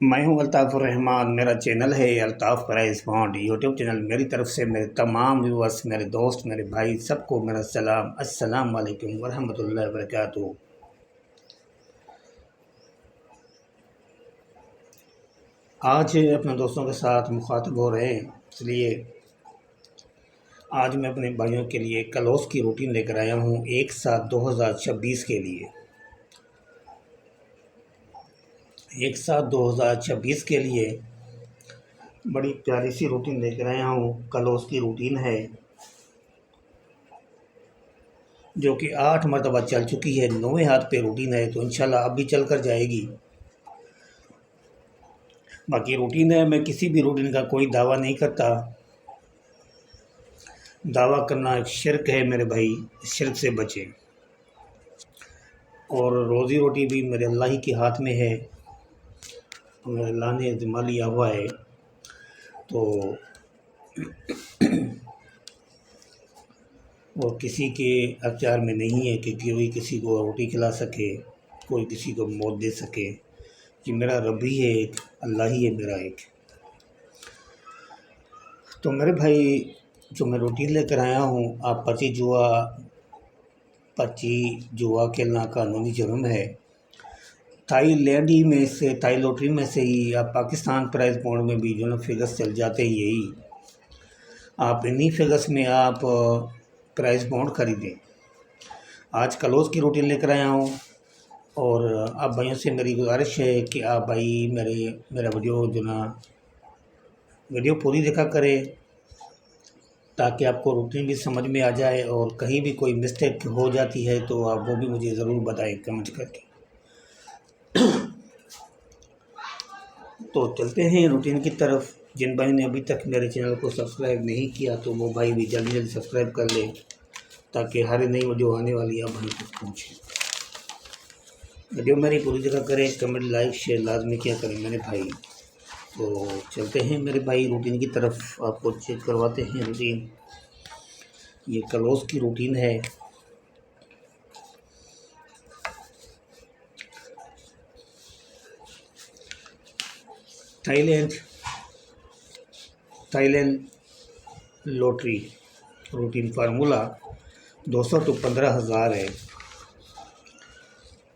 मैं हूं अल्ताफ़ुर रहमान। मेरा चैनल है Altaf prize bond YouTube channel. मेरी तरफ से मेरे तमाम व्यूअर्स, मेरे दोस्त, मेरे भाई, सबको मेरा सलाम। अस्सलाम वालेकुम वरहमतुल्लाहि वबरकातुहू। आज अपने दोस्तों के साथ मुखातब हो रहे हैं, इसलिए आज मैं अपने भाइयों के लिए क्लोज़ की रूटीन लेकर आया हूँ 1/7/2026 के लिए। 1/7/2026 के लिए बड़ी प्यारी सी रूटीन लेकर आया हूँ। क्लोज़ की रूटीन है जो कि 8 मरतबा चल चुकी है। 9वें हाथ पे रूटीन है, तो इंशाल्लाह अब भी चल कर जाएगी। बाकी रूटीन है, मैं किसी भी रूटीन का कोई दावा नहीं करता। दावा करना एक शिरक है मेरे भाई, शिरक से बचें। और रोज़ी रोटी भी मेरे अल्लाह ही के हाथ में है, मेरे अल्लाह ने ज़िम्मा लिया हुआ है। तो वो किसी के अख्तियार में नहीं है कि कोई किसी को रोटी खिला सके, कोई किसी को मौत दे सके। कि मेरा रब ही है एक, अल्लाह ही है मेरा एक। तो मेरे भाई, जो मैं रूटीन लेकर आया हूँ, आप पर्ची जुआ खेलना कानूनी जुर्म है। थाईलैंड ही में से, थाई लॉटरी में से ही आप पाकिस्तान प्राइज़ बॉन्ड में भी जो ना फिगर्स चल जाते हैं। यही आप इन्हीं फिगर्स में आप प्राइज़ बॉन्ड खरीदें। आज क्लोज़ की रूटीन लेकर आया हूँ और आप भाइयों से मेरी गुजारिश है कि आप भाई मेरा वीडियो जो ना वीडियो पूरी देखा करें, ताकि आपको रूटीन भी समझ में आ जाए। और कहीं भी कोई मिस्टेक हो जाती है तो आप वो भी मुझे ज़रूर बताएं कमेंट करके। तो चलते हैं रूटीन की तरफ। जिन भाई ने अभी तक मेरे चैनल को सब्सक्राइब नहीं किया तो वो भाई भी जल्दी जल्दी सब्सक्राइब कर ले, ताकि हर नई वीडियो आने वाली है भाई तक पहुँचे। वीडियो मेरी पूरी जगह करें, कमेंट लाइक शेयर लाजमी किया करें मेरे भाई। तो चलते हैं मेरे भाई रूटीन की तरफ, आपको चेक करवाते हैं रूटीन। ये क्लोज़ की रूटीन है। Thailand lottery routine formula 200 to 15,000 है।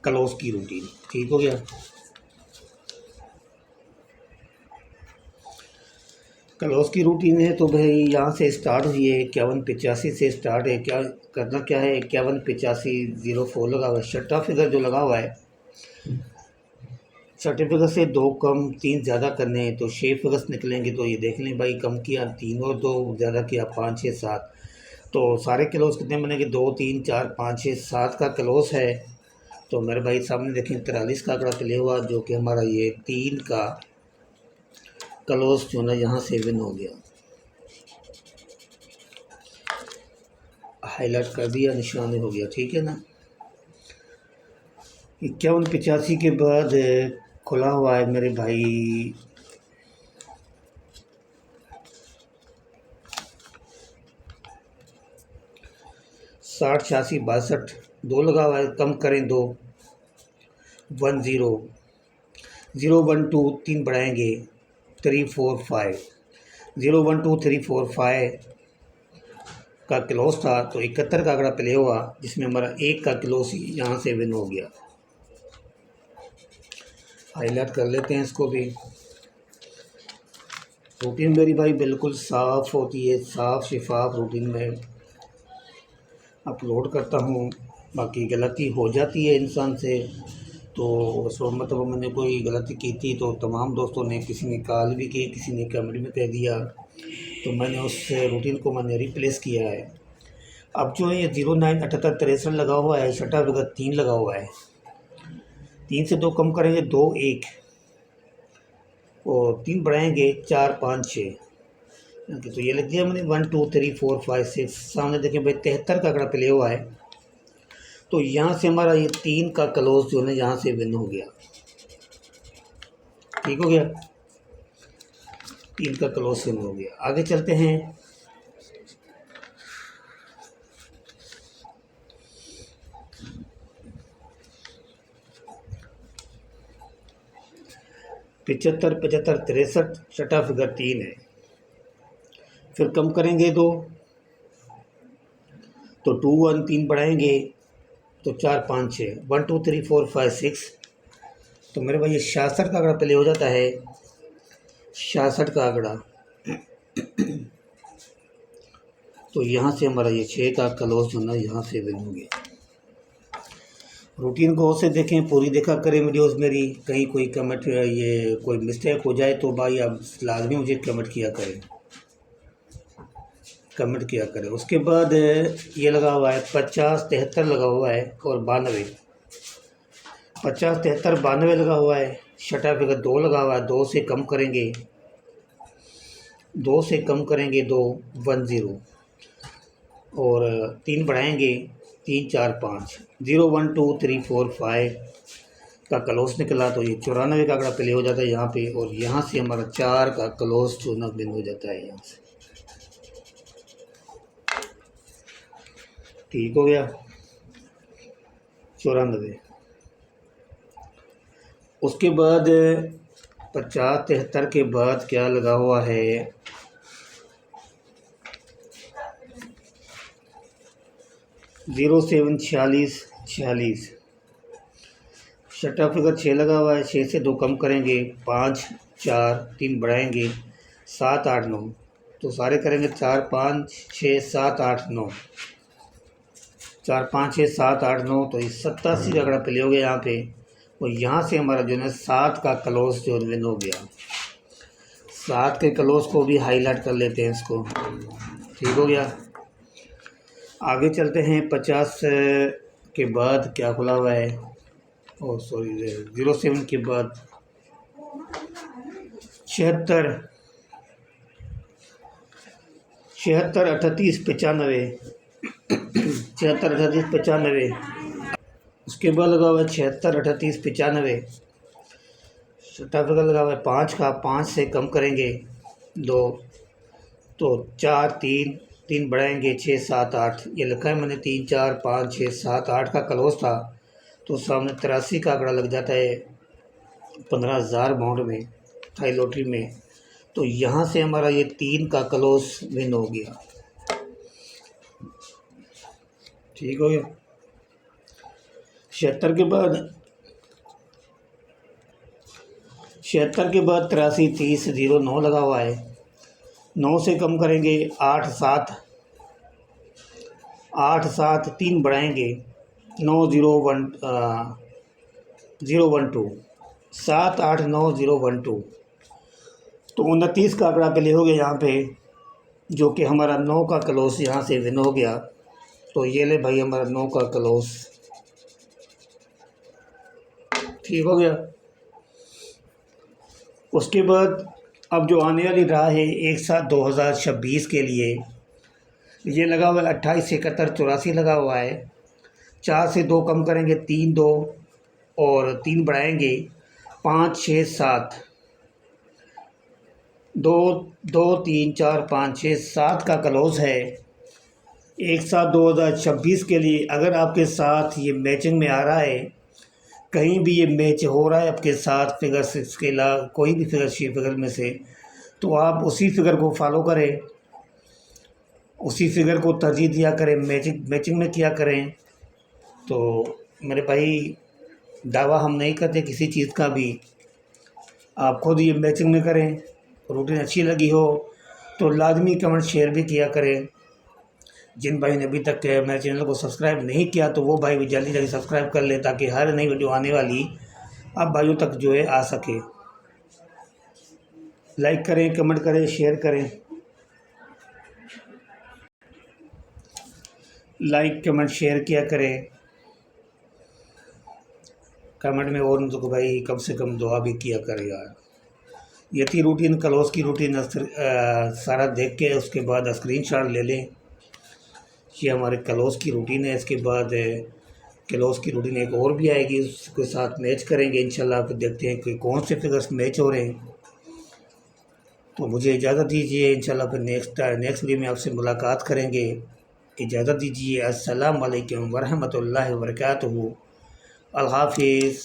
क्लोज़ की रूटीन ठीक हो गया। क्लोज़ की रूटीन है तो भाई यहाँ से स्टार्ट हुई है, 5185 से स्टार्ट है। क्या करना क्या है, 518504 लगा हुआ है। छठा फिगर जो लगा हुआ है, छठे फिगर से 2 कम 3 ज़्यादा करने हैं तो 6 फिगर्स निकलेंगे। तो ये देख लें भाई, कम किया 3 और 2, ज़्यादा किया 5 6 7। तो सारे क्लोज़ कितने बनेंगे, 2 3 4 5 6 7 का क्लोज़ है। तो मेरे भाई सामने देखें 43 का आंकड़ा प्ले हुआ, जो कि हमारा ये 3 का क्लोज़ जो ना यहाँ से विन हो गया। हाईलाइट कर दिया, निशान हो गया, ठीक है ना। 5185 के बाद खुला हुआ है मेरे भाई 60 86 62, 2 लगा हुआ है, कम करें 2, 10 0 1 2 3 बढ़ाएंगे 3 4 5, 0 1 2 3 4 5 का क्लोज था। तो 71 का आंकड़ा प्ले हुआ, जिसमें हमारा 1 का क्लोज यहाँ से विन हो गया। हाईलाइट कर लेते हैं इसको भी। रूटीन मेरी भाई बिल्कुल साफ़ होती है, साफ़ शिफाफ रूटीन में अपलोड करता हूँ। बाकी गलती हो जाती है इंसान से, तो सो मतलब मैंने कोई गलती की थी तो तमाम दोस्तों ने, किसी ने कॉल भी की, किसी ने कमेंट में कह दिया, तो मैंने उस रूटीन को मैंने रिप्लेस किया है। अब जो है ये 09 78 63 लगा हुआ है, छठा फिगर 3 लगा हुआ है। 3 से 2 कम करेंगे 2 1, और 3 बढ़ाएंगे 4 5 6। तो ये लिख दिया मैंने 1 2 3 4 5 6। सामने देखें भाई 73 का आंकड़ा प्ले हुआ है, तो यहाँ से हमारा ये 3 का क्लोज जो है यहाँ से विन हो गया, ठीक हो गया। 3 का क्लोज विन हो गया। आगे चलते हैं। 75 75 63, छठा फिगर 3 है। फिर कम करेंगे तो 2 1 3 बढ़ाएंगे तो 4 5 6 1 2 3 4 5 6। तो मेरे भाई ये 66 का आंकड़ा पहले हो जाता है। 66 का आंकड़ा तो यहाँ से हमारा ये 6 का क्लोज जो ना यहाँ से विन हो गया। रूटीन को से देखें, पूरी देखा करें वीडियोस मेरी। कहीं कोई कमेंट ये कोई मिस्टेक हो जाए तो भाई आप लाजमी मुझे कमेंट किया करें। उसके बाद ये लगा हुआ है 50 73 लगा हुआ है और 92। 50 73 92 लगा हुआ है। छठा फिगर 2 लगा हुआ है। 2 से कम करेंगे 2 1 0 और 3 बढ़ाएंगे 3 4 5 0 1 2 3 4 5 का क्लोज निकला। तो ये 94 का आंकड़ा प्ले हो जाता है यहाँ पे। और यहाँ से हमारा 4 का क्लोज चुना बिन हो जाता है यहाँ से। ठीक हो गया 94। उसके बाद 50 73 के बाद क्या लगा हुआ है 0 7 46 46। छठा फिगर 6 लगा हुआ है। 6 से 2 कम करेंगे 5 4 3 बढ़ाएंगे 7 8 9। तो सारे करेंगे 4 5 6 7 8 9 4 5 6 7 8 9। तो ये 87 का आंकड़ा प्ले हो गया यहाँ पे। और यहाँ से हमारा जो है 7 का क्लोज जो विन हो गया। 7 के क्लोज को भी हाईलाइट कर लेते हैं इसको। ठीक हो गया। आगे चलते हैं। 50 के बाद क्या खुला हुआ है 07 के बाद 76 38 95 76 38 95। उसके बाद लगा हुआ है 76 38 95। छठा फिगर लगा हुआ है 5 का। 5 से कम करेंगे 2 तो 4 3 3 बढ़ाएंगे 6 7 8। ये लिखा है मैंने 3 4 5 6 7 8 का क्लोज था। तो सामने 83 का आंकड़ा लग जाता है 15,000 अमाउंट में थाई लॉटरी में। तो यहाँ से हमारा ये 3 का क्लोज विन हो गया। ठीक हो गया। 76 के बाद 83 30 0 9 लगा हुआ है। 9 से कम करेंगे 8 7 3 बढ़ाएंगे 9 0 1 0 1 2 7 8 9 0 1 2। तो 29 का आंकड़ा पहले हो गया यहाँ पे, जो कि हमारा 9 का क्लोज यहाँ से विन हो गया। तो ये ले भाई हमारा 9 का क्लोज ठीक हो गया। उसके बाद अब जो आने वाली राह है 1/7/2026 के लिए ये लगा हुआ है 28 71 84 लगा हुआ है। 4 से 2 कम करेंगे 3 2 और 3 बढ़ाएंगे 5 6 7 2 2 3 4 5 6 7 का क्लोज है 1/7/2026 के लिए। अगर आपके साथ ये मैचिंग में आ रहा है, कहीं भी ये मैच हो रहा है आपके साथ फिगर 6 के अलावा कोई भी फिगर 6 फिगर में से, तो आप उसी फिगर को फॉलो करें, उसी फिगर को तरजीह दिया करें, मैचिंग में किया करें। तो मेरे भाई दावा हम नहीं करते किसी चीज़ का भी, आप खुद ये मैचिंग में करें। रूटीन अच्छी लगी हो तो लाजमी कमेंट शेयर भी किया करें। जिन भाई ने अभी तक मेरे चैनल को सब्सक्राइब नहीं किया तो वो भाई भी जल्दी जल्दी सब्सक्राइब कर लें, ताकि हर नई वीडियो आने वाली आप भाइयों तक जो है आ सके। लाइक करें, कमेंट करें, शेयर करें। लाइक कमेंट शेयर किया करें। कमेंट में और तो भाई कम से कम दुआ भी किया करें यार। ये थी रूटीन, क्लोज की रूटीन। सारा देख के उसके बाद स्क्रीनशॉट ले लें। ये हमारे क्लोज की रूटीन है। इसके बाद क्लोज की रूटीन एक और भी आएगी, उसके साथ मैच करेंगे इंशाल्लाह। फिर देखते हैं कि कौन से फिगर्स मैच हो रहे हैं। तो मुझे इजाज़त दीजिए, इंशाल्लाह फिर नेक्स्ट वीडियो में आपसे मुलाकात करेंगे। इजाज़त दीजिए। अस्सलाम वालेकुम वरहमतुल्लाहि वबरकातुहू। अल्लाह हाफिज़।